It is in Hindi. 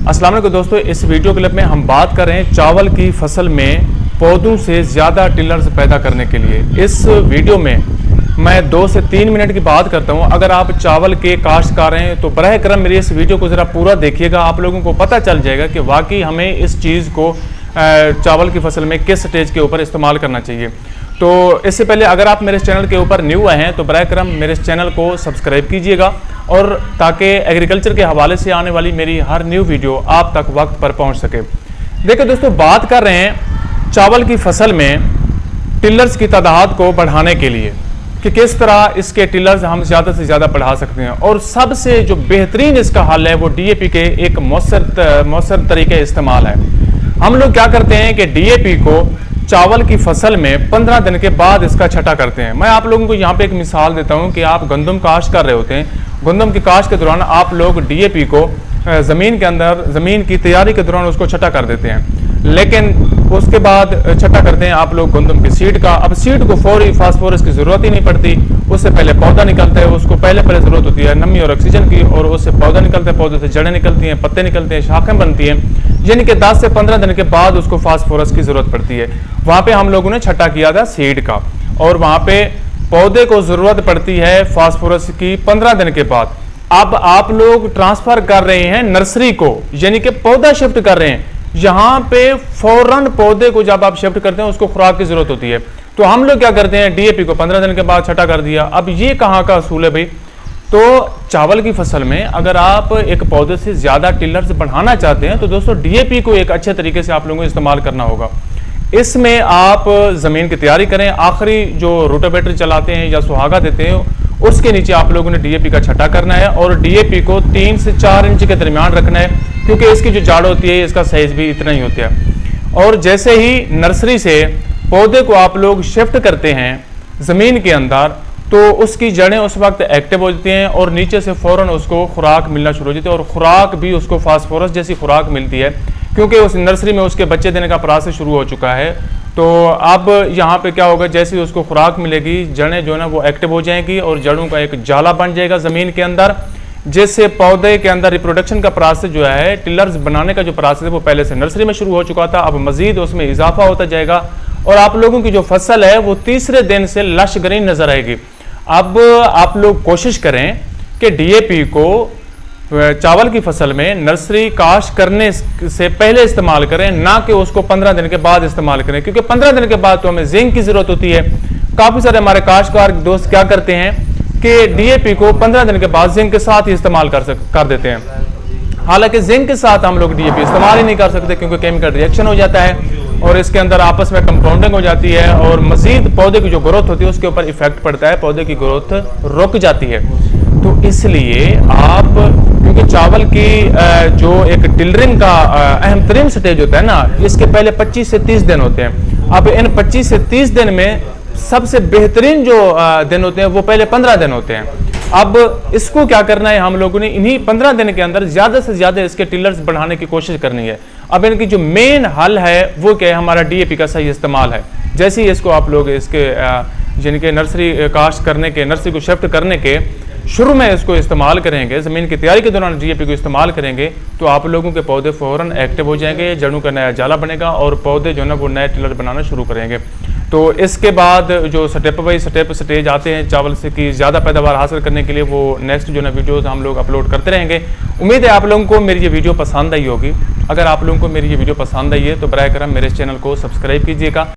अस्सलाम वालेकुम दोस्तों, इस वीडियो क्लिप में हम बात कर रहे हैं चावल की फसल में पौधों से ज़्यादा टिलर्स पैदा करने के लिए। इस वीडियो में मैं 2 से 3 मिनट की बात करता हूं। अगर आप चावल के काश्तकार हैं तो बराह करम मेरी इस वीडियो को ज़रा पूरा देखिएगा। आप लोगों को पता चल जाएगा कि वाकई हमें इस चीज़ को चावल की फसल में किस स्टेज के ऊपर इस्तेमाल करना चाहिए। तो इससे पहले अगर आप मेरे चैनल के ऊपर न्यू आए हैं तो बराह करम मेरे चैनल को सब्सक्राइब कीजिएगा, और ताकि एग्रीकल्चर के हवाले से आने वाली मेरी हर न्यू वीडियो आप तक वक्त पर पहुंच सके। देखिए दोस्तों, बात कर रहे हैं चावल की फसल में टिलर्स की तादाद को बढ़ाने के लिए कि किस तरह इसके टिलर्स हम ज़्यादा से ज़्यादा बढ़ा सकते हैं। और सबसे जो बेहतरीन इसका हल है वो डीएपी के एक मौसर तरीके इस्तेमाल है। हम लोग क्या करते हैं कि डीएपी को चावल की फसल में 15 दिन के बाद इसका छटा करते हैं। मैं आप लोगों को यहाँ पे एक मिसाल देता हूँ कि आप गंदम काश्त कर रहे होते हैं। गंदम की काश्त के दौरान आप लोग डीएपी को ज़मीन के अंदर, ज़मीन की तैयारी के दौरान उसको छटा कर देते हैं, लेकिन उसके बाद छटा करते हैं आप लोग गंदम की सीड का। अब सीड को फौरी फास्फोरस की ज़रूरत ही नहीं पड़ती, उससे पहले पौधा निकलता है। उसको पहले ज़रूरत होती है नमी और ऑक्सीजन की, और उससे पौधा निकलता है, पौधे से जड़ें निकलती हैं, पत्ते निकलते हैं, शाखें बनती हैं। यानी कि 10 से 15 दिन के बाद उसको फास्फोरस की ज़रूरत पड़ती है। वहाँ पे हम लोगों ने छटा किया था सीड का, और वहाँ पे पौधे को ज़रूरत पड़ती है फास्फोरस की 15 दिन के बाद। अब आप लोग ट्रांसफ़र कर रहे हैं नर्सरी को, यानी कि पौधा शिफ्ट कर रहे हैं। यहाँ पे फौरन पौधे को जब आप शिफ्ट करते हैं उसको खुराक की ज़रूरत होती है। तो हम लोग क्या करते हैं, डीएपी को 15 दिन के बाद छटा कर दिया। अब ये कहाँ का असूल है भाई? तो चावल की फसल में अगर आप एक पौधे से ज़्यादा टिलर्स बढ़ाना चाहते हैं तो दोस्तों डीएपी को एक अच्छे तरीके से आप लोगों को इस्तेमाल करना होगा। इसमें आप ज़मीन की तैयारी करें, आखिरी जो रोटावेटर चलाते हैं या सुहागा देते हैं उसके नीचे आप लोगों ने डीएपी का छटा करना है, और डीएपी को 3 से 4 इंच के दरमियान रखना है, क्योंकि इसकी जो जाड़ होती है इसका साइज भी इतना ही होता है। और जैसे ही नर्सरी से पौधे को आप लोग शिफ्ट करते हैं ज़मीन के अंदर, तो उसकी जड़ें उस वक्त एक्टिव हो जाती हैं और नीचे से फ़ौरन उसको खुराक मिलना शुरू हो जाती है। और खुराक भी उसको फास्फोरस जैसी खुराक मिलती है, क्योंकि उस नर्सरी में उसके बच्चे देने का प्रोसेस शुरू हो चुका है। तो अब यहाँ पे क्या होगा, जैसे ही उसको खुराक मिलेगी जड़ें जो है ना वो एक्टिव हो जाएंगी, और जड़ों का एक जाला बन जाएगा ज़मीन के अंदर, जिससे पौधे के अंदर रिप्रोडक्शन का प्रोसेस जो है, टिलर्स बनाने का जो प्रोसेस है वो पहले से नर्सरी में शुरू हो चुका था। अब मज़ीद उसमें इजाफा होता जाएगा, और आप लोगों की जो फसल है वो तीसरे दिन से लश ग्रीन नज़र आएगी। अब आप लोग कोशिश करें कि डीएपी को चावल की फसल में नर्सरी काश्त करने से पहले इस्तेमाल करें, ना कि उसको 15 दिन के बाद इस्तेमाल करें, क्योंकि 15 दिन के बाद तो हमें जिंक की ज़रूरत होती है। काफ़ी सारे हमारे काश्तकार दोस्त क्या करते हैं कि डीएपी को 15 दिन के बाद जिंक के साथ ही इस्तेमाल कर देते हैं। हालांकि जिंक के साथ हम लोग डीएपी इस्तेमाल ही नहीं कर सकते, क्योंकि केमिकल रिएक्शन हो जाता है और इसके अंदर आपस में कंपाउंडिंग हो जाती है, और मजीद पौधे की जो ग्रोथ होती है उसके ऊपर इफेक्ट पड़ता है, पौधे की ग्रोथ रुक जाती है। तो इसलिए आप, क्योंकि चावल की जो एक टिलरिंग का अहम तरीन स्टेज होता है ना, इसके पहले 25 से 30 दिन होते हैं। अब इन 25 से 30 दिन में सबसे बेहतरीन जो दिन होते हैं वो पहले 15 दिन होते हैं। अब इसको क्या करना है, हम लोगों ने इन्हीं 15 दिन के अंदर ज़्यादा से ज़्यादा इसके टिलर्स बढ़ाने की कोशिश करनी है। अब इनकी जो मेन हल है वो क्या है, हमारा डीएपी का सही इस्तेमाल है। जैसे ही इसको आप लोग इसके जिनके नर्सरी काश्त करने के, नर्सरी को शिफ्ट करने के शुरू में इसको इस्तेमाल करेंगे, ज़मीन की तैयारी के दौरान डीएपी को इस्तेमाल करेंगे, तो आप लोगों के पौधे फ़ौरन एक्टिव हो जाएंगे, जड़ों का नया जाला बनेगा, और पौधे जो है ना वो नए टिलर बनाना शुरू करेंगे। तो इसके बाद जो स्टेप बाई स्टेज आते हैं चावल से की ज़्यादा पैदावार हासिल करने के लिए, वो नेक्स्ट जो ना वीडियोज़ हम लोग अपलोड करते रहेंगे। उम्मीद है आप लोगों को मेरी ये वीडियो पसंद आई होगी। अगर आप लोगों को मेरी ये वीडियो पसंद आई है तो बराह करम मेरे चैनल को सब्सक्राइब कीजिएगा।